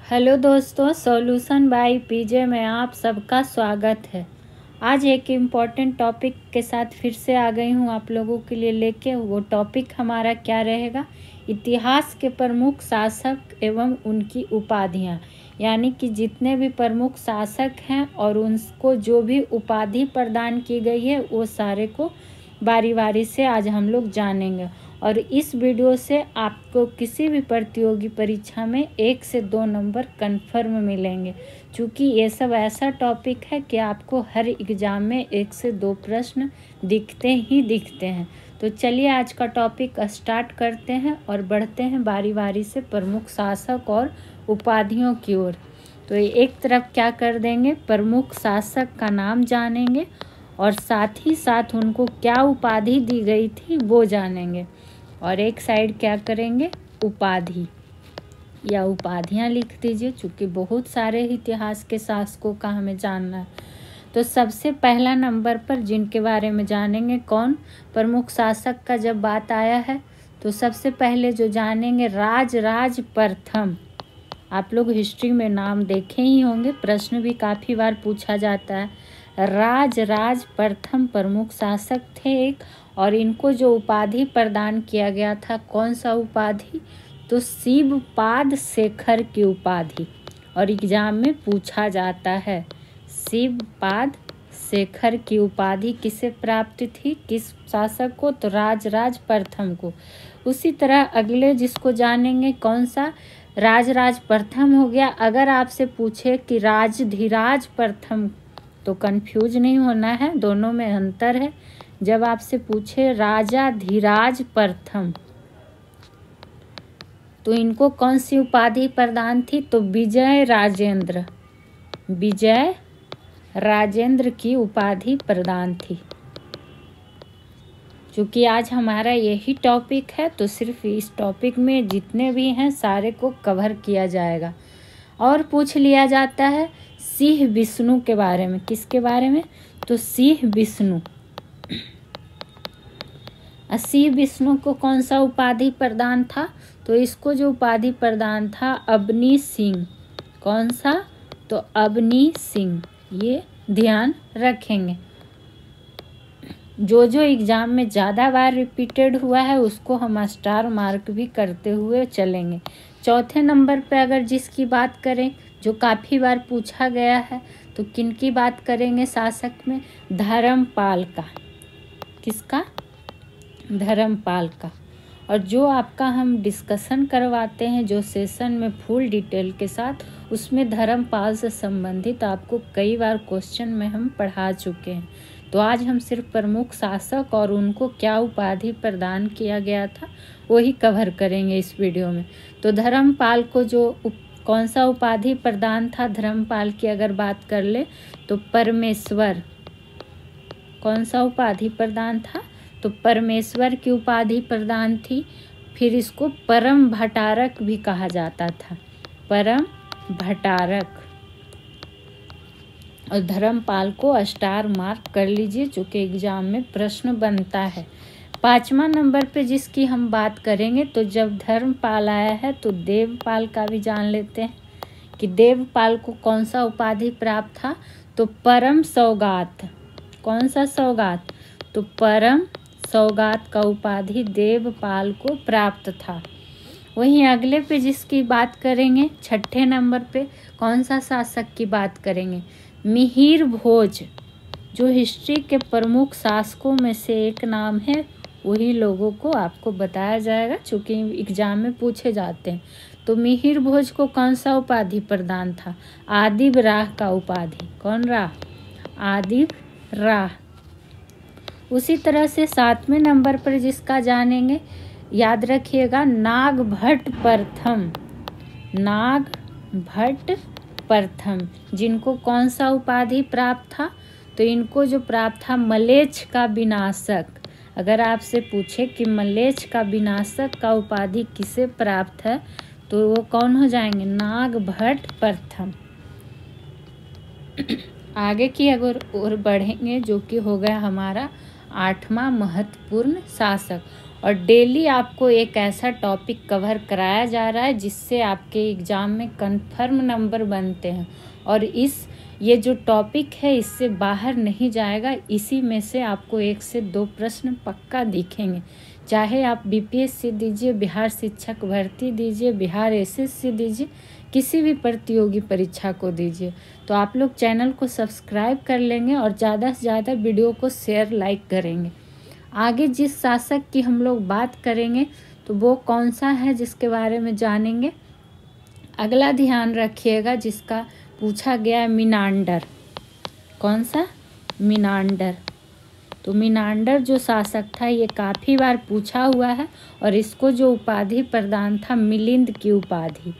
Hello दोस्तों, solution by PJ में आप सबका स्वागत है। आज एक इम्पॉर्टेंट टॉपिक के साथ फिर से आ गई हूँ आप लोगों के लिए लेके। वो टॉपिक हमारा क्या रहेगा? इतिहास के प्रमुख शासक एवं उनकी उपाधियाँ, यानी कि जितने भी प्रमुख शासक हैं और उनको जो भी उपाधि प्रदान की गई है वो सारे को बारी बारी से आज हम लोग जानेंगे। और इस वीडियो से आपको किसी भी प्रतियोगी परीक्षा में 1 से 2 नंबर कन्फर्म मिलेंगे, क्योंकि ये सब ऐसा टॉपिक है कि आपको हर एग्ज़ाम में 1 से 2 प्रश्न दिखते हैं। तो चलिए आज का टॉपिक स्टार्ट करते हैं और बढ़ते हैं बारी बारी से प्रमुख शासक और उपाधियों की ओर। तो एक तरफ क्या कर देंगे, प्रमुख शासक का नाम जानेंगे और साथ ही साथ उनको क्या उपाधि दी गई थी वो जानेंगे। और एक साइड क्या करेंगे, उपाधि या उपाधियाँ लिख दीजिए, क्योंकि बहुत सारे इतिहास के शासकों का हमें जानना है। तो सबसे पहला नंबर पर जिनके बारे में जानेंगे, कौन प्रमुख शासक का जब बात आया है तो सबसे पहले जो जानेंगे, राजराज प्रथम। आप लोग हिस्ट्री में नाम देखे ही होंगे, प्रश्न भी काफ़ी बार पूछा जाता है। राजराज प्रथम प्रमुख शासक थे एक, और इनको जो उपाधि प्रदान किया गया था, कौन सा उपाधि? तो शिवपाद शेखर की उपाधि, और एग्जाम में पूछा जाता है। शिवपाद शेखर की उपाधि किसे प्राप्त थी, किस शासक को? तो राजराज प्रथम को। उसी तरह अगले जिसको जानेंगे, कौन सा? राजराज प्रथम हो गया। अगर आपसे पूछे कि राजधिराज प्रथम, तो कंफ्यूज नहीं होना है, दोनों में अंतर है। जब आपसे पूछे राजाधिराज प्रथम, तो इनको कौन सी उपाधि प्रदान थी? तो विजय राजेंद्र की उपाधि प्रदान थी। क्योंकि आज हमारा यही टॉपिक है, तो सिर्फ इस टॉपिक में जितने भी हैं सारे को कवर किया जाएगा। और पूछ लिया जाता है सिंह विष्णु के बारे में। किसके बारे में? तो सिंह विष्णु। सिंह विष्णु को कौन सा उपाधि प्रदान था? तो इसको जो उपाधि प्रदान था, अबनी सिंह। कौन सा? तो अबनी सिंह। ये ध्यान रखेंगे। जो एग्जाम में ज़्यादा बार रिपीटेड हुआ है उसको हम स्टार मार्क भी करते हुए चलेंगे। चौथे नंबर पे अगर जिसकी बात करें, जो काफ़ी बार पूछा गया है, तो किनकी बात करेंगे शासक में? धर्मपाल का। किसका? धर्मपाल का। और जो आपका हम डिस्कशन करवाते हैं जो सेशन में फुल डिटेल के साथ, उसमें धर्मपाल से संबंधित आपको कई बार क्वेश्चन में हम पढ़ा चुके हैं। तो आज हम सिर्फ प्रमुख शासक और उनको क्या उपाधि प्रदान किया गया था वही कवर करेंगे इस वीडियो में। तो धर्मपाल को जो कौन सा उपाधि प्रदान था धर्मपाल की अगर बात कर ले, तो परमेश्वर। कौन सा उपाधि प्रदान था? तो परमेश्वर की उपाधि प्रदान थी। फिर इसको परम भट्टारक भी कहा जाता था, परम भट्टारक। और धर्मपाल को स्टार मार्क कर लीजिए, चूँकि एग्जाम में प्रश्न बनता है। 5वां नंबर पे जिसकी हम बात करेंगे, तो जब धर्मपाल आया है तो देवपाल का भी जान लेते हैं कि देवपाल को कौन सा उपाधि प्राप्त था? तो परम सौगात। कौन सा सौगात? तो परम सौगात का उपाधि देवपाल को प्राप्त था। वहीं अगले पे जिसकी बात करेंगे, 6ठे नंबर पे कौन सा शासक की बात करेंगे? मिहिर भोज। जो हिस्ट्री के प्रमुख शासकों में से एक नाम है, वही लोगों को आपको बताया जाएगा, चूँकि एग्जाम में पूछे जाते हैं। तो मिहिर भोज को कौन सा उपाधि प्रदान था? आदिब राह का उपाधि। कौन राह? आदिब राह। उसी तरह से 7वें नंबर पर जिसका जानेंगे, याद रखिएगा, नागभट्ट प्रथम। नागभट्ट प्रथम, जिनको कौन सा उपाधि प्राप्त था? तो इनको जो प्राप्त था, मलेच्छ का विनाशक। अगर आपसे पूछे कि मलेच्छ का विनाशक का उपाधि किसे प्राप्त है, तो वो कौन हो जाएंगे? नागभट्ट प्रथम। आगे की अगर और बढ़ेंगे, जो कि हो गया हमारा 8वां महत्वपूर्ण शासक। और डेली आपको एक ऐसा टॉपिक कवर कराया जा रहा है जिससे आपके एग्ज़ाम में कंफर्म नंबर बनते हैं। और ये जो टॉपिक है इससे बाहर नहीं जाएगा, इसी में से आपको 1 से 2 प्रश्न पक्का दिखेंगे। चाहे आप बीपीएससी दीजिए, बिहार शिक्षक भर्ती दीजिए, बिहार एसएससी दीजिए, किसी भी प्रतियोगी परीक्षा को दीजिए। तो आप लोग चैनल को सब्सक्राइब कर लेंगे और ज़्यादा से ज़्यादा वीडियो को शेयर लाइक करेंगे। आगे जिस शासक की हम लोग बात करेंगे तो वो कौन सा है जिसके बारे में जानेंगे। अगला ध्यान रखिएगा, जिसका पूछा गया है मिनांडर। कौन सा? मिनांडर। तो मिनांडर जो शासक था ये काफ़ी बार पूछा हुआ है और इसको जो उपाधि प्रदान था मिलिंद की उपाधि।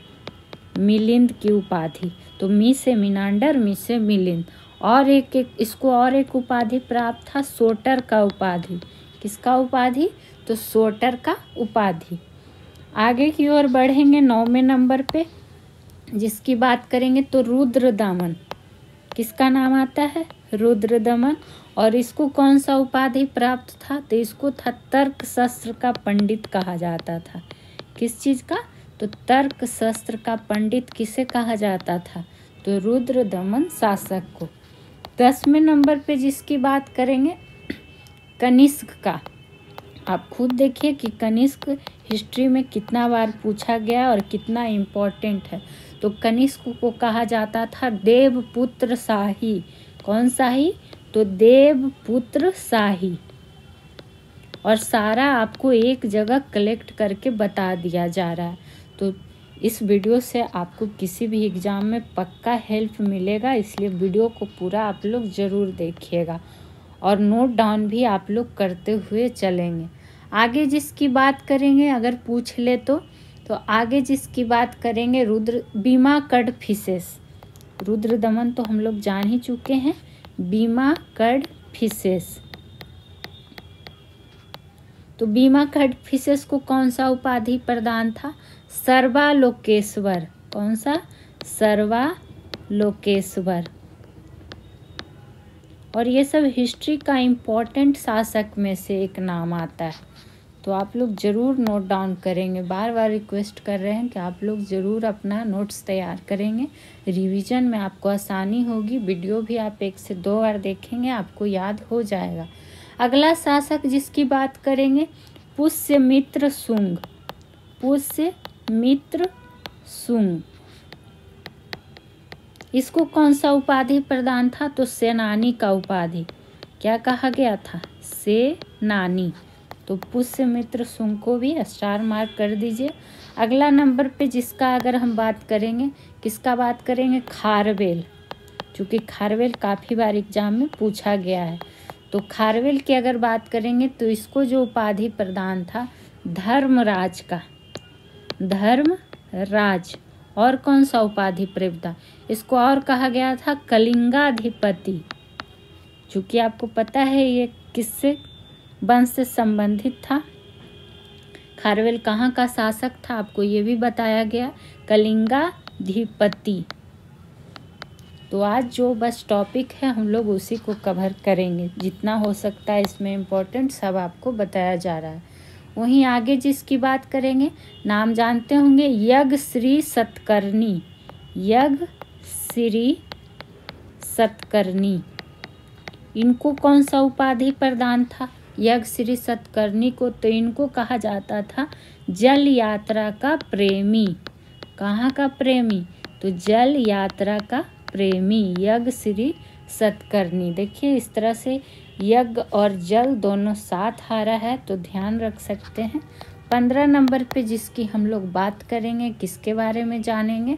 मिलिंद की उपाधि। तो मी से मिनांडर, मी से मिलिंद। और इसको और एक उपाधि प्राप्त था, सोटर का उपाधि। किसका उपाधि? तो सोटर का उपाधि। आगे की ओर बढ़ेंगे 9वें नंबर पे, जिसकी बात करेंगे तो रुद्रदमन। किसका नाम आता है? रुद्रदमन। और इसको कौन सा उपाधि प्राप्त था? तो इसको था तर्क शास्त्र का पंडित कहा जाता था। किस चीज़ का? तो तर्क शास्त्र का पंडित किसे कहा जाता था? तो रुद्रदमन शासक को। 10वें नंबर पे जिसकी बात करेंगे कनिष्क का। आप खुद देखिए कि कनिष्क हिस्ट्री में कितना बार पूछा गया और कितना इम्पोर्टेंट है। तो कनिष्क को कहा जाता था देवपुत्र शाही। कौन शाही? तो देवपुत्र शाही। और सारा आपको एक जगह कलेक्ट करके बता दिया जा रहा है। तो इस वीडियो से आपको किसी भी एग्ज़ाम में पक्का हेल्प मिलेगा, इसलिए वीडियो को पूरा आप लोग ज़रूर देखिएगा और नोट डाउन भी आप लोग करते हुए चलेंगे। आगे जिसकी बात करेंगे अगर पूछ ले तो आगे जिसकी बात करेंगे बीमा कड फिशेस। रुद्रदमन तो हम लोग जान ही चुके हैं। बीमा कड फिशेस। तो बीमा कड फिशेस को कौन सा उपाधि प्रदान था? सर्वालोकेश्वर। कौन सा? सर्वालोकेश्वर। और ये सब हिस्ट्री का इम्पोर्टेंट शासक में से एक नाम आता है। तो आप लोग ज़रूर नोट डाउन करेंगे। बार बार रिक्वेस्ट कर रहे हैं कि आप लोग ज़रूर अपना नोट्स तैयार करेंगे। रिवीजन में आपको आसानी होगी। वीडियो भी आप 1 से 2 बार देखेंगे, आपको याद हो जाएगा। अगला शासक जिसकी बात करेंगे पुष्यमित्र शुंग। पुष्यमित्र शुंग। इसको कौन सा उपाधि प्रदान था? तो सेनानी का उपाधि। क्या कहा गया था? सेनानी। तो पुष्यमित्र शुंग को भी स्टार मार्क कर दीजिए। अगला नंबर पे जिसका अगर हम बात करेंगे, किसका बात करेंगे? खारवेल। चूँकि खारवेल काफ़ी बार एग्जाम में पूछा गया है। तो खारवेल की अगर बात करेंगे तो इसको जो उपाधि प्रदान था धर्मराज का। धर्मराज। और कौन सा उपाधि प्राप्त था? इसको और कहा गया था कलिंगाधिपति। चूँकि आपको पता है ये किससे वंश से संबंधित था। खारवेल कहाँ का शासक था आपको ये भी बताया गया, कलिंगाधिपति। तो आज जो बस टॉपिक है हम लोग उसी को कवर करेंगे। जितना हो सकता है इसमें इम्पोर्टेंट सब आपको बताया जा रहा है। वहीं आगे जिसकी बात करेंगे, नाम जानते होंगे यज्ञश्री सतकर्णी। यज्ञश्री सतकर्णी। इनको कौन सा उपाधि प्रदान था? यज्ञश्री सतकर्णी को तो इनको कहा जाता था जल यात्रा का प्रेमी। कहाँ का प्रेमी? तो जल यात्रा का प्रेमी यज्ञश्री सतकर्णी। देखिए इस तरह से यज्ञ और जल दोनों साथ आ रहा है तो ध्यान रख सकते हैं। 15 नंबर पे जिसकी हम लोग बात करेंगे, किसके बारे में जानेंगे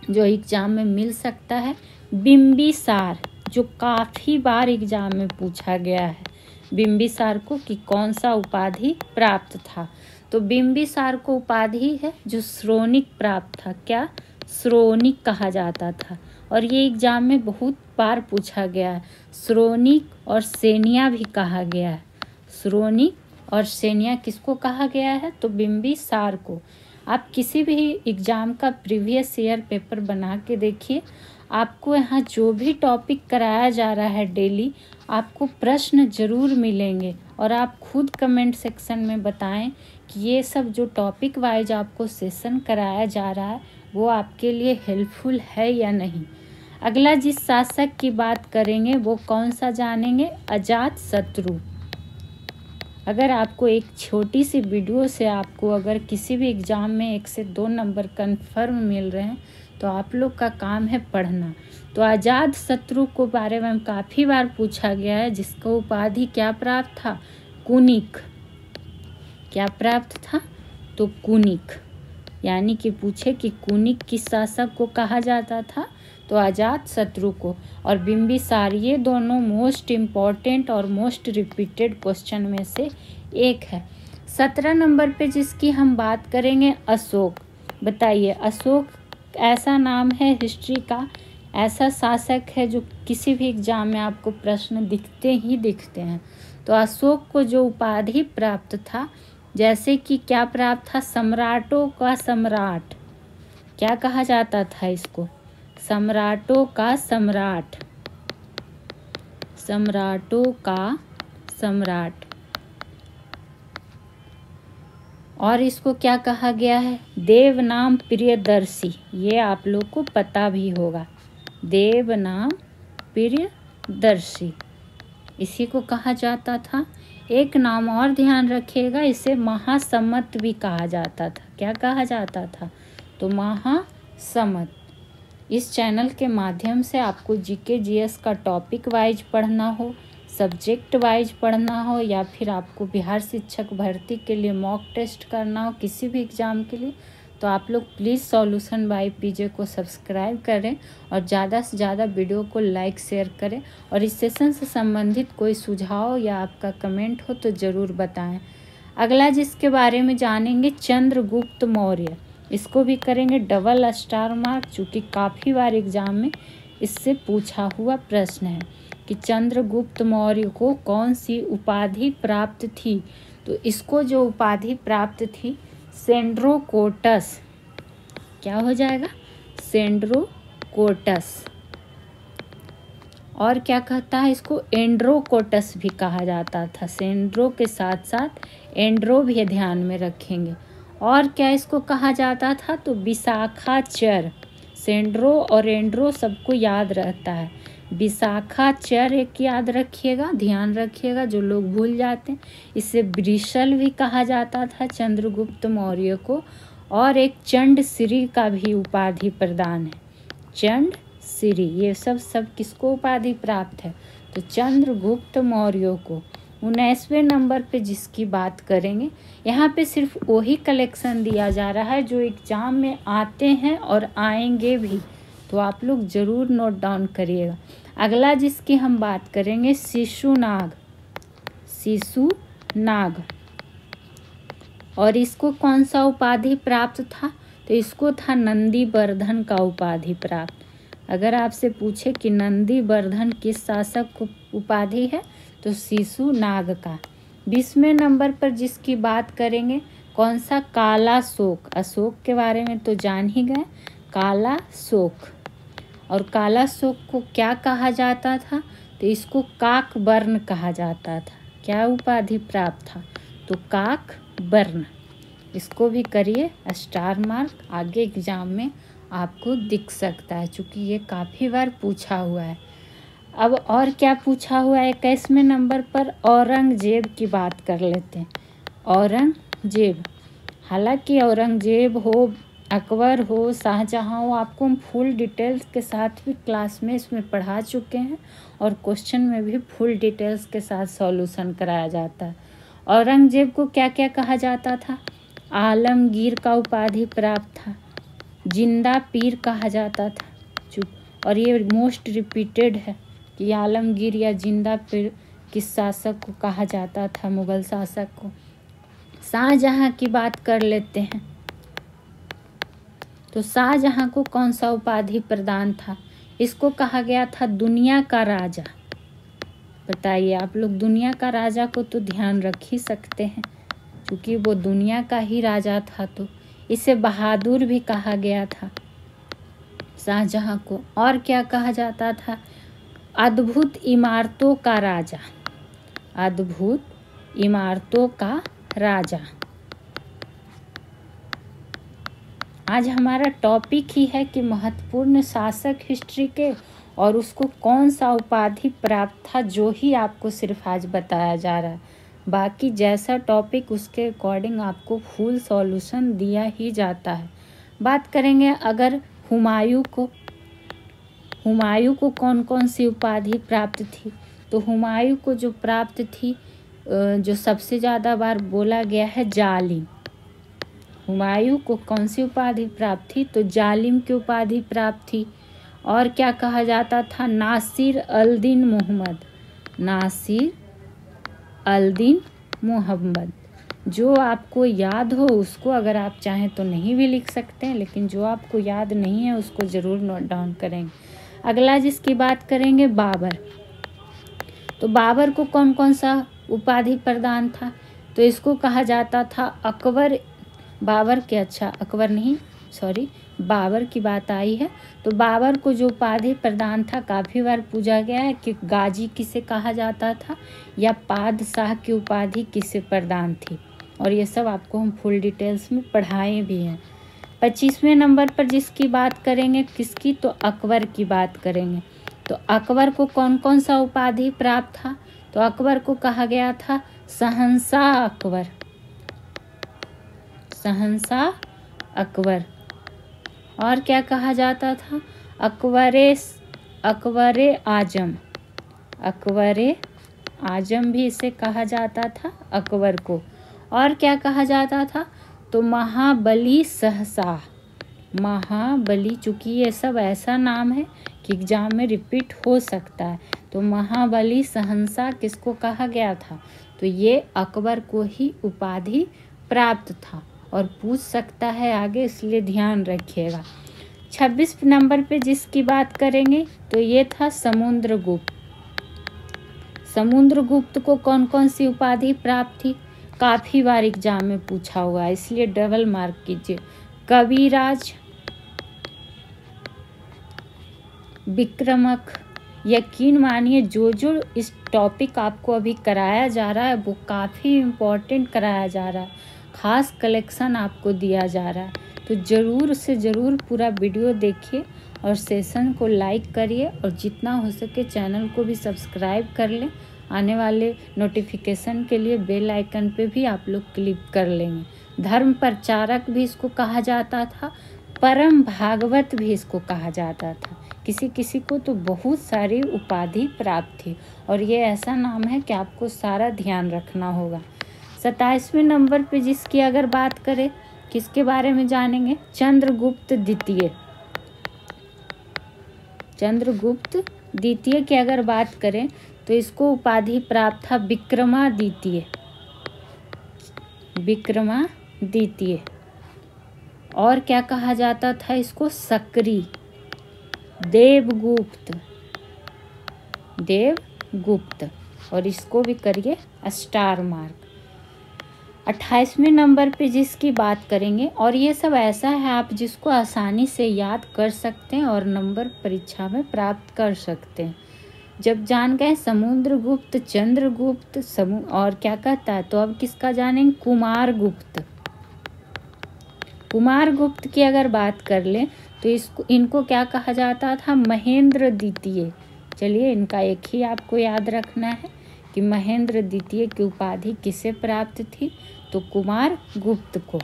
जो एग्जाम में मिल सकता है? बिंबिसार, जो काफ़ी बार एग्जाम में पूछा गया है। बिंबिसार को कि कौन सा उपाधि प्राप्त था? तो बिंबिसार को उपाधि है जो श्रोणिक प्राप्त था। क्या? श्रोणिक कहा जाता था। और ये एग्जाम में बहुत बार पूछा गया है। श्रोणिक और सेनिया भी कहा गया है। श्रोणिक और सेनिया किसको कहा गया है? तो बिंबिसार को। आप किसी भी एग्ज़ाम का प्रीवियस ईयर पेपर बना के देखिए, आपको यहाँ जो भी टॉपिक कराया जा रहा है डेली, आपको प्रश्न ज़रूर मिलेंगे। और आप खुद कमेंट सेक्शन में बताएं कि ये सब जो टॉपिक वाइज आपको सेशन कराया जा रहा है वो आपके लिए हेल्पफुल है या नहीं। अगला जिस शासक की बात करेंगे वो कौन सा जानेंगे? अजात शत्रु। अगर आपको एक छोटी सी वीडियो से आपको अगर किसी भी एग्ज़ाम में 1 से 2 नंबर कन्फर्म मिल रहे हैं तो आप लोग का काम है पढ़ना। तो अजात शत्रु को बारे में काफ़ी बार पूछा गया है, जिसका उपाधि क्या प्राप्त था? कुनिक। क्या प्राप्त था? तो कुनिक। यानी कि पूछे कि कुनिक किस शासक को कहा जाता था? तो अजात शत्रु को। और बिंबिसार, ये दोनों मोस्ट इम्पॉर्टेंट और मोस्ट रिपीटेड क्वेश्चन में से एक है। 17 नंबर पे जिसकी हम बात करेंगे, अशोक। बताइए, अशोक ऐसा नाम है हिस्ट्री का, ऐसा शासक है जो किसी भी एग्जाम में आपको प्रश्न दिखते ही दिखते हैं। तो अशोक को जो उपाधि प्राप्त था, जैसे कि क्या प्राप्त था? सम्राटों का सम्राट। क्या कहा जाता था इसको? सम्राटों का सम्राट। सम्राटों का सम्राट। और इसको क्या कहा गया है? देव नाम प्रियदर्शी। ये आप लोग को पता भी होगा, देव नाम प्रियदर्शी, इसी को कहा जाता था। एक नाम और ध्यान रखिएगा, इसे महासम्मत भी कहा जाता था। क्या कहा जाता था? तो महासम्मत। इस चैनल के माध्यम से आपको जीके जीएस का टॉपिक वाइज पढ़ना हो, सब्जेक्ट वाइज पढ़ना हो, या फिर आपको बिहार शिक्षक भर्ती के लिए मॉक टेस्ट करना हो किसी भी एग्ज़ाम के लिए, तो आप लोग प्लीज़ सॉल्यूशन बाय पीजे को सब्सक्राइब करें और ज़्यादा से ज़्यादा वीडियो को लाइक शेयर करें। और इस सेशन से संबंधित कोई सुझाव या आपका कमेंट हो तो ज़रूर बताएं। अगला जिसके बारे में जानेंगे, चंद्रगुप्त मौर्य। इसको भी करेंगे डबल स्टार मार्क, चूँकि काफ़ी बार एग्ज़ाम में इससे पूछा हुआ प्रश्न है कि चंद्रगुप्त मौर्य को कौन सी उपाधि प्राप्त थी। तो इसको जो उपाधि प्राप्त थी, सेंड्रोकोटस। क्या हो जाएगा? सेंड्रोकोटस। और क्या कहता है इसको? एंड्रोकोटस भी कहा जाता था। सेंड्रो के साथ साथ एंड्रो भी ध्यान में रखेंगे। और क्या इसको कहा जाता था? तो विशाखाचर। सेंड्रो और एंड्रो सबको याद रहता है, विशाखाचर एक याद रखिएगा, ध्यान रखिएगा जो लोग भूल जाते हैं। इसे वृषल भी कहा जाता था चंद्रगुप्त मौर्य को। और एक चंड श्री का भी उपाधि प्रदान है, चंड श्री। ये सब किसको उपाधि प्राप्त है? तो चंद्रगुप्त मौर्य को। 19वें नंबर पे जिसकी बात करेंगे, यहाँ पे सिर्फ वही कलेक्शन दिया जा रहा है जो एग्ज़ाम में आते हैं और आएंगे भी, तो आप लोग ज़रूर नोट डाउन करिएगा। अगला जिसकी हम बात करेंगे, शिशुनाग। शिशुनाग। और इसको कौन सा उपाधि प्राप्त था? तो इसको था नंदीवर्धन का उपाधि प्राप्त। अगर आपसे पूछे कि नंदीवर्धन किस शासक को उपाधि है, तो शिशुनाग का। 20वें नंबर पर जिसकी बात करेंगे, कौन सा? कालाशोक। अशोक के बारे में तो जान ही गए, कालाशोक। और कालाशोक को क्या कहा जाता था? तो इसको काकवर्ण कहा जाता था। क्या उपाधि प्राप्त था? तो काकवर्ण। इसको भी करिए स्टार मार्क, आगे एग्जाम में आपको दिख सकता है, चूँकि ये काफ़ी बार पूछा हुआ है। अब और क्या पूछा हुआ है? 21वें नंबर पर औरंगजेब की बात कर लेते हैं। औरंगजेब। हालांकि औरंगजेब हो, अकबर हो, शाहजहाँ हो, आपको हम फुल डिटेल्स के साथ भी क्लास में इसमें पढ़ा चुके हैं और क्वेश्चन में भी फुल डिटेल्स के साथ सॉल्यूशन कराया जाता है। औरंगजेब को क्या क्या कहा जाता था? आलमगीर का उपाधि प्राप्त था, जिंदा पीर कहा जाता था। चुप। और ये मोस्ट रिपीटेड है कि आलमगीर या जिंदा पीर किस शासक को कहा जाता था? मुगल शासक को। शाहजहाँ की बात कर लेते हैं। तो शाहजहाँ को कौन सा उपाधि प्रदान था? इसको कहा गया था दुनिया का राजा। बताइए आप लोग, दुनिया का राजा को तो ध्यान रख ही सकते हैं क्योंकि वो दुनिया का ही राजा था। तो इसे बहादुर भी कहा गया था शाहजहां को। और क्या कहा जाता था? अद्भुत इमारतों का राजा, अद्भुत इमारतों का राजा। आज हमारा टॉपिक ही है कि महत्वपूर्ण शासक हिस्ट्री के, और उसको कौन सा उपाधि प्राप्त था, जो ही आपको सिर्फ आज बताया जा रहा है। बाकी जैसा टॉपिक उसके अकॉर्डिंग आपको फुल सॉल्यूशन दिया ही जाता है। बात करेंगे अगर हुमायूं को कौन कौन सी उपाधि प्राप्त थी, तो हुमायूं को जो प्राप्त थी, जो सबसे ज़्यादा बार बोला गया है, जालिम। हुमायूं को कौन सी उपाधि प्राप्त थी? तो जालिम की उपाधि प्राप्त थी। और क्या कहा जाता था? नासिर अल-दीन मोहम्मद, नासिर अल-दीन मोहम्मद। जो आपको याद हो उसको, अगर आप चाहें तो नहीं भी लिख सकते हैं, लेकिन जो आपको याद नहीं है उसको ज़रूर नोट डाउन करेंगे। अगला जिसकी बात करेंगे, बाबर। तो बाबर को कौन कौन सा उपाधि प्रदान था? तो इसको कहा जाता था अकबर, बाबर के, अच्छा अकबर नहीं, सॉरी, बाबर की बात आई है। तो बाबर को जो उपाधि प्रदान था, काफ़ी बार पूछा गया है कि गाजी किसे कहा जाता था या पादशाह की उपाधि किसे प्रदान थी, और ये सब आपको हम फुल डिटेल्स में पढ़ाए भी हैं। 25वें नंबर पर जिसकी बात करेंगे, किसकी? तो अकबर की बात करेंगे। तो अकबर को कौन कौन सा उपाधि प्राप्त था? तो अकबर को कहा गया था शहंशाह अकबर, शहंशाह अकबर। और क्या कहा जाता था? अकबरे आजम, अकबरे आजम भी इसे कहा जाता था अकबर को। और क्या कहा जाता था? तो महाबली शहंशाह, महाबली, चूँकि ये सब ऐसा नाम है कि एग्जाम में रिपीट हो सकता है, तो महाबली शहंशाह किसको कहा गया था? तो ये अकबर को ही उपाधि प्राप्त था, और पूछ सकता है आगे, इसलिए ध्यान रखिएगा। 26 नंबर पे जिसकी बात करेंगे, तो ये था समुद्रगुप्त। समुद्रगुप्त को कौन कौन सी उपाधि प्राप्त थी? काफ़ी बार एग्जाम में पूछा हुआ है, इसलिए डबल मार्क कीजिए। कविराज, विक्रमक। यकीन मानिए जो इस टॉपिक आपको अभी कराया जा रहा है वो काफ़ी इम्पोर्टेंट कराया जा रहा है, ख़ास कलेक्शन आपको दिया जा रहा है। तो ज़रूर से ज़रूर पूरा वीडियो देखिए और सेशन को लाइक करिए, और जितना हो सके चैनल को भी सब्सक्राइब कर लें। आने वाले नोटिफिकेशन के लिए बेल आइकन पे भी आप लोग क्लिक कर लेंगे। धर्म प्रचारक भी इसको कहा जाता था, परम भागवत भी इसको कहा जाता था। किसी किसी को तो बहुत सारी उपाधि प्राप्त थी, और ये ऐसा नाम है कि आपको सारा ध्यान रखना होगा। 27वें नंबर पे जिसकी अगर बात करें, किसके बारे में जानेंगे? चंद्रगुप्त द्वितीय। चंद्रगुप्त द्वितीय की अगर बात करें तो इसको उपाधि प्राप्त था विक्रमादित्य, विक्रमादित्य। और क्या कहा जाता था इसको? सक्री, देवगुप्त, देवगुप्त। और इसको भी करिए स्टार मार्क। 28वें नंबर पे जिसकी बात करेंगे, और ये सब ऐसा है आप जिसको आसानी से याद कर सकते हैं और नंबर परीक्षा में प्राप्त कर सकते हैं। जब जान गए समुद्रगुप्त, चंद्रगुप्त, और क्या कहता है, तो अब किसका जानेंगे? कुमारगुप्त। कुमारगुप्त की अगर बात कर लें तो इनको क्या कहा जाता था? महेंद्र द्वितीय। चलिए, इनका एक ही आपको याद रखना है कि महेंद्र द्वितीय की उपाधि किसे प्राप्त थी? तो कुमारगुप्त को।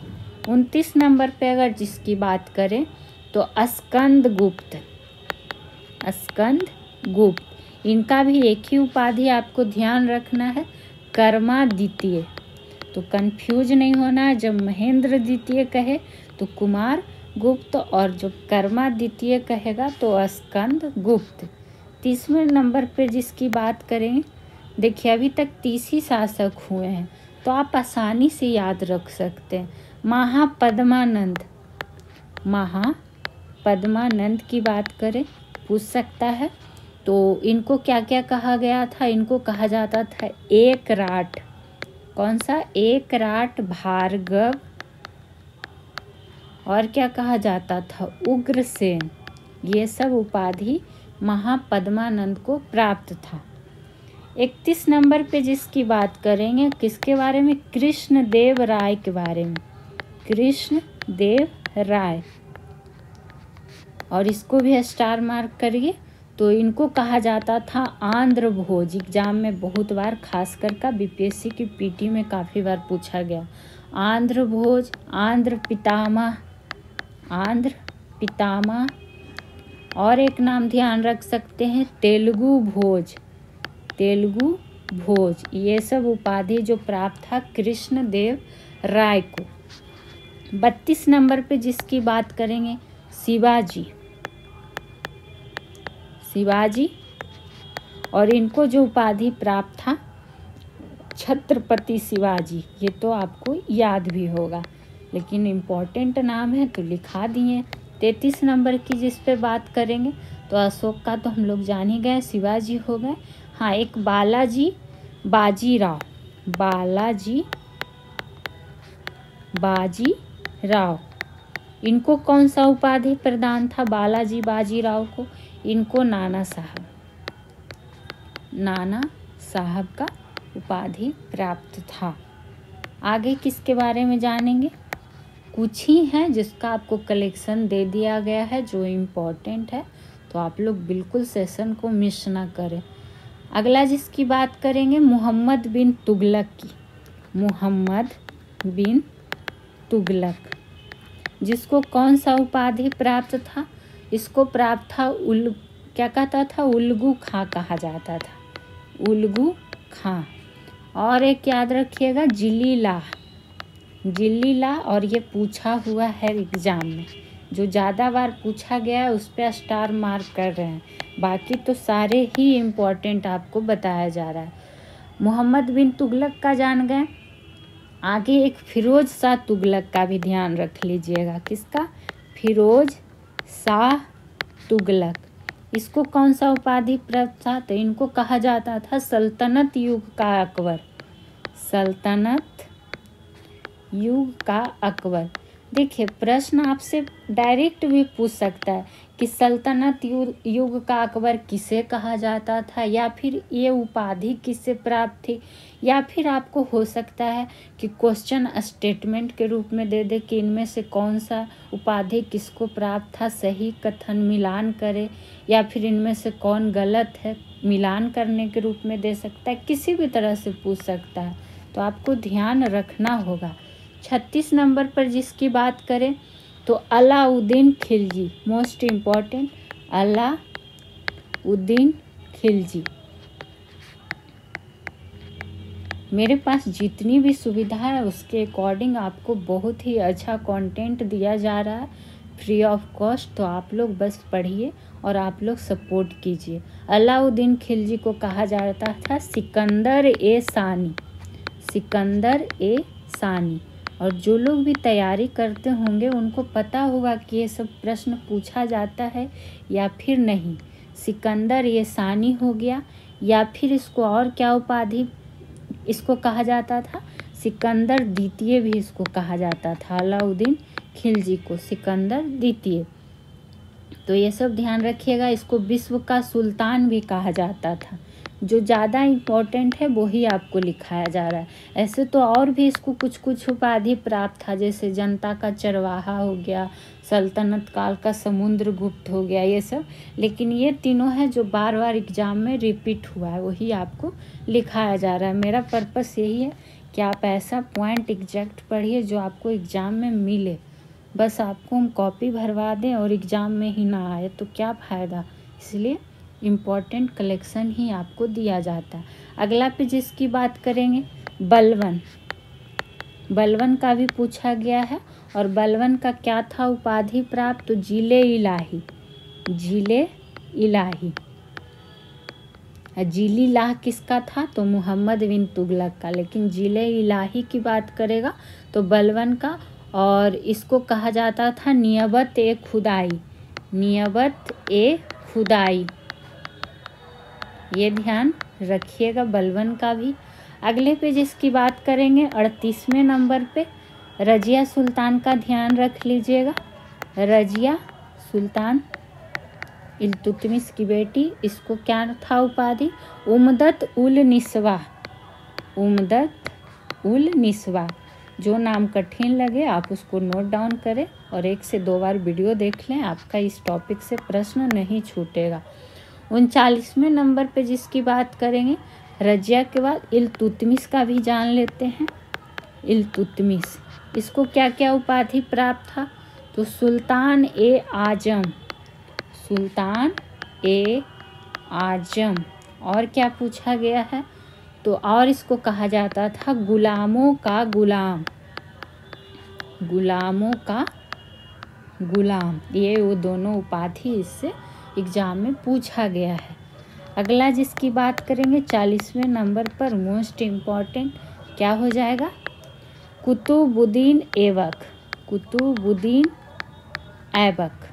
29 नंबर पे अगर जिसकी बात करें तो स्कंदगुप्त, स्कंदगुप्त। इनका भी एक ही उपाधि आपको ध्यान रखना है, कर्मादित्य। तो कंफ्यूज नहीं होना है, जब महेंद्र द्वितीय कहे तो कुमारगुप्त, और जो कर्मादित्य कहेगा तो स्कंदगुप्त। 30वें नंबर पे जिसकी बात करें, देखिए अभी तक 30 ही शासक हुए हैं, तो आप आसानी से याद रख सकते हैं। महापद्मानंद, महापद्मानंद की बात करें, पूछ सकता है। तो इनको क्या क्या कहा गया था? इनको कहा जाता था एकराट। कौन सा? एकराट भार्गव, और क्या कहा जाता था, उग्रसेन। ये सब उपाधि महापद्मानंद को प्राप्त था। 31 नंबर पे जिसकी बात करेंगे किसके बारे में, कृष्णदेव राय के बारे में, कृष्णदेव राय। और इसको भी स्टार मार्क करिए। तो इनको कहा जाता था आंध्र भोज। एग्जाम में बहुत बार खासकर का बीपीएससी की पीटी में काफ़ी बार पूछा गया। आंध्र भोज, आंध्र पितामह, आंध्र पितामह। और एक नाम ध्यान रख सकते हैं, तेलुगु भोज, तेलुगु भोज। ये सब उपाधि जो प्राप्त था कृष्णदेव राय को। 32 नंबर पे जिसकी बात करेंगे, शिवाजी, शिवाजी। और इनको जो उपाधि प्राप्त था छत्रपति शिवाजी। ये तो आपको याद भी होगा, लेकिन इम्पोर्टेंट नाम है तो लिखा दिए। 33 नंबर की जिस पे बात करेंगे तो अशोक का तो हम लोग जान ही गए, शिवाजी हो गए। हाँ, एक बालाजी बाजीराव, बालाजी बाजीराव। इनको कौन सा उपाधि प्रदान था बालाजी बाजीराव को, इनको नाना साहब, नाना साहब का उपाधि प्राप्त था। आगे किसके बारे में जानेंगे, कुछ ही है जिसका आपको कलेक्शन दे दिया गया है जो इम्पोर्टेंट है, तो आप लोग बिल्कुल सेशन को मिस ना करें। अगला जिसकी बात करेंगे मोहम्मद बिन तुगलक की, मोहम्मद बिन तुगलक। जिसको कौन सा उपाधि प्राप्त था, इसको प्राप्त था क्या कहता था, उल्गू खां कहा जाता था, उल्गू खां। और एक याद रखिएगा जिलीलाह, जिलीलाह। और ये पूछा हुआ है एग्जाम में, जो ज़्यादा बार पूछा गया है उस पर स्टार मार्क कर रहे हैं, बाकी तो सारे ही इम्पोर्टेंट आपको बताया जा रहा है। मोहम्मद बिन तुगलक का जान गए। आगे एक फिरोज शाह तुगलक का भी ध्यान रख लीजिएगा, किसका, फिरोज शाह तुगलक। इसको कौन सा उपाधि प्राप्त था, तो इनको कहा जाता था सल्तनत युग का अकबर, सल्तनत युग का अकबर। देखिए प्रश्न आपसे डायरेक्ट भी पूछ सकता है कि सल्तनत युग का अकबर किसे कहा जाता था, या फिर ये उपाधि किससे प्राप्त थी, या फिर आपको हो सकता है कि क्वेश्चन स्टेटमेंट के रूप में दे दे कि इनमें से कौन सा उपाधि किसको प्राप्त था, सही कथन मिलान करे, या फिर इनमें से कौन गलत है, मिलान करने के रूप में दे सकता है, किसी भी तरह से पूछ सकता है, तो आपको ध्यान रखना होगा। 36 नंबर पर जिसकी बात करें तो अलाउद्दीन खिलजी, मोस्ट इम्पॉर्टेंट, अलाउद्दीन खिलजी। मेरे पास जितनी भी सुविधा है उसके अकॉर्डिंग आपको बहुत ही अच्छा कंटेंट दिया जा रहा है फ्री ऑफ कॉस्ट, तो आप लोग बस पढ़िए और आप लोग सपोर्ट कीजिए। अलाउद्दीन खिलजी को कहा जाता था सिकंदर ए सानी, सिकंदर ए सानी। और जो लोग भी तैयारी करते होंगे उनको पता होगा कि ये सब प्रश्न पूछा जाता है या फिर नहीं। सिकंदर ये सानी हो गया, या फिर इसको और क्या उपाधि इसको कहा जाता था, सिकंदर द्वितीय भी इसको कहा जाता था, अलाउद्दीन खिलजी को सिकंदर द्वितीय। तो ये सब ध्यान रखिएगा। इसको विश्व का सुल्तान भी कहा जाता था। जो ज़्यादा इम्पोर्टेंट है वही आपको लिखाया जा रहा है। ऐसे तो और भी इसको कुछ कुछ उपाधि प्राप्त था, जैसे जनता का चरवाहा हो गया, सल्तनत काल का समुद्रगुप्त हो गया, ये सब। लेकिन ये तीनों है जो बार बार एग्जाम में रिपीट हुआ है, वही आपको लिखाया जा रहा है। मेरा पर्पस यही है कि आप ऐसा पॉइंट एग्जैक्ट पढ़िए जो आपको एग्ज़ाम में मिले। बस आपको हम कॉपी भरवा दें और एग्ज़ाम में ही ना आए तो क्या फ़ायदा। इसलिए इम्पॉर्टेंट कलेक्शन ही आपको दिया जाता है। अगला पे जिसकी बात करेंगे बलवन, बलवन का भी पूछा गया है। और बलवन का क्या था उपाधि प्राप्त, तो जिले इलाही, जिले इलाही। जिली लाह किसका था, तो मोहम्मद बिन तुगलक का। लेकिन जिले इलाही की बात करेगा तो बलवन का। और इसको कहा जाता था नियबत ए खुदाई, नियबत ए खुदाई। ये ध्यान रखिएगा बलवन का भी। अगले पे जिसकी बात करेंगे 38वें नंबर पे रजिया सुल्तान का ध्यान रख लीजिएगा। रजिया सुल्तान इल्तुतमिश की बेटी, इसको क्या था उपाधि? उमदत उल निस्वा। उमदत उल निस्वा। जो नाम कठिन लगे आप उसको नोट डाउन करें और 1 से 2 बार वीडियो देख लें, आपका इस टॉपिक से प्रश्न नहीं छूटेगा। 39वें नंबर पे जिसकी बात करेंगे, रजिया के बाद इल्तुतमिश का भी जान लेते हैं। इल्तुतमिश, इसको क्या क्या उपाधि प्राप्त था? तो सुल्तान ए आजम, सुल्तान ए आजम। और क्या पूछा गया है? तो और इसको कहा जाता था गुलामों का गुलाम, गुलामों का गुलाम। ये वो दोनों उपाधि इससे एग्जाम में पूछा गया है। अगला जिसकी बात करेंगे 40वें नंबर पर, मोस्ट इम्पॉर्टेंट क्या हो जाएगा? कुतुबुद्दीन ऐबक, कुतुबुद्दीन ऐबक।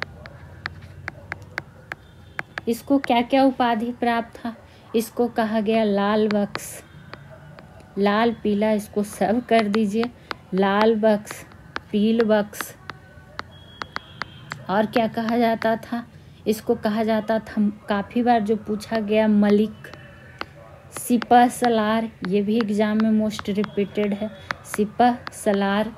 इसको क्या क्या उपाधि प्राप्त था? इसको कहा गया लाल बख्श, लाल पीला इसको सब कर दीजिए, लाल बख्श, पील बख्श। और क्या कहा जाता था? इसको कहा जाता था, काफ़ी बार जो पूछा गया, मलिक, सिपह सलार। ये भी एग्ज़ाम में मोस्ट रिपीटेड है, सिपह सलार।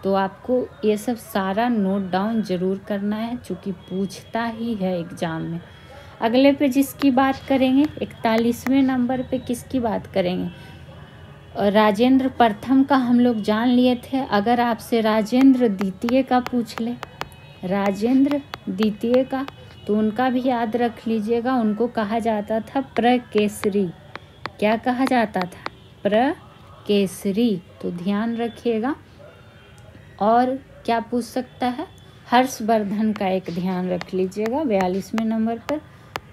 तो आपको ये सब सारा नोट डाउन ज़रूर करना है, चूँकि पूछता ही है एग्ज़ाम में। अगले पे जिसकी बात करेंगे 41वें नंबर पे किसकी बात करेंगे? राजेंद्र प्रथम का हम लोग जान लिए थे। अगर आपसे राजेंद्र द्वितीय का पूछ ले, राजेंद्र द्वितीय का, तो उनका भी याद रख लीजिएगा। उनको कहा जाता था प्रकेसरी। क्या कहा जाता था? प्रकेसरी। तो ध्यान रखिएगा। और क्या पूछ सकता है? हर्षवर्धन का एक ध्यान रख लीजिएगा 42वें नंबर पर,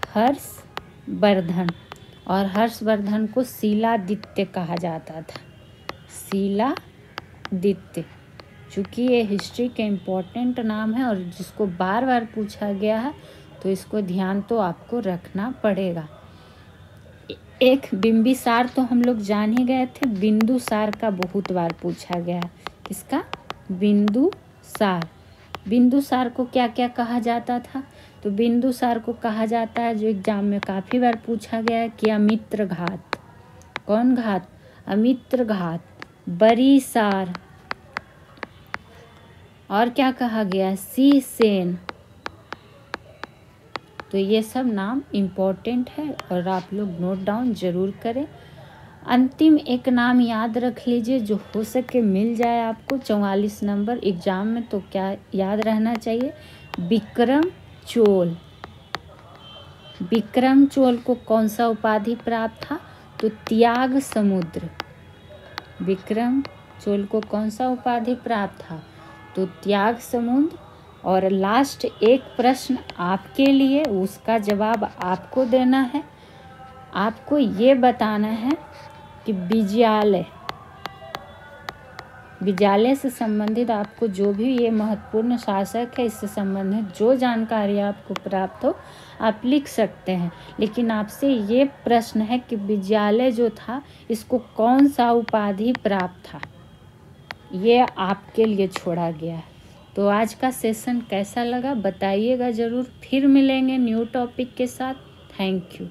हर्षवर्धन। और हर्षवर्धन को शीलादित्य कहा जाता था, शीलादित्य। चूँकि ये हिस्ट्री के इम्पोर्टेंट नाम है और जिसको बार बार पूछा गया है, तो इसको ध्यान तो आपको रखना पड़ेगा। एक बिंबिसार तो हम लोग जान ही गए थे, बिंदुसार का बहुत बार पूछा गया है। किसका? बिंदुसार। बिंदुसार को क्या क्या कहा जाता था? तो बिंदुसार को कहा जाता है, जो एग्जाम में काफ़ी बार पूछा गया है, कि अमित्र घात। कौन घात? अमित्र घात। बरीसार। और क्या कहा गया? सीसेन। तो ये सब नाम इम्पोर्टेंट है और आप लोग नोट डाउन ज़रूर करें। अंतिम एक नाम याद रख लीजिए, जो हो सके मिल जाए आपको 44 नंबर एग्जाम में, तो क्या याद रहना चाहिए? विक्रम चोल। विक्रम चोल को कौन सा उपाधि प्राप्त था? तो त्याग समुद्र। विक्रम चोल को कौन सा उपाधि प्राप्त था? तो त्याग समुद्र। और लास्ट एक प्रश्न आपके लिए, उसका जवाब आपको देना है। आपको ये बताना है कि विजयालय, विजयालय से संबंधित आपको जो भी ये महत्वपूर्ण शासक है, इससे संबंधित जो जानकारी आपको प्राप्त हो आप लिख सकते हैं। लेकिन आपसे ये प्रश्न है कि विजयालय जो था, इसको कौन सा उपाधि प्राप्त था, ये आपके लिए छोड़ा गया है। तो आज का सेशन कैसा लगा बताइएगा ज़रूर। फिर मिलेंगे न्यू टॉपिक के साथ। Thank you.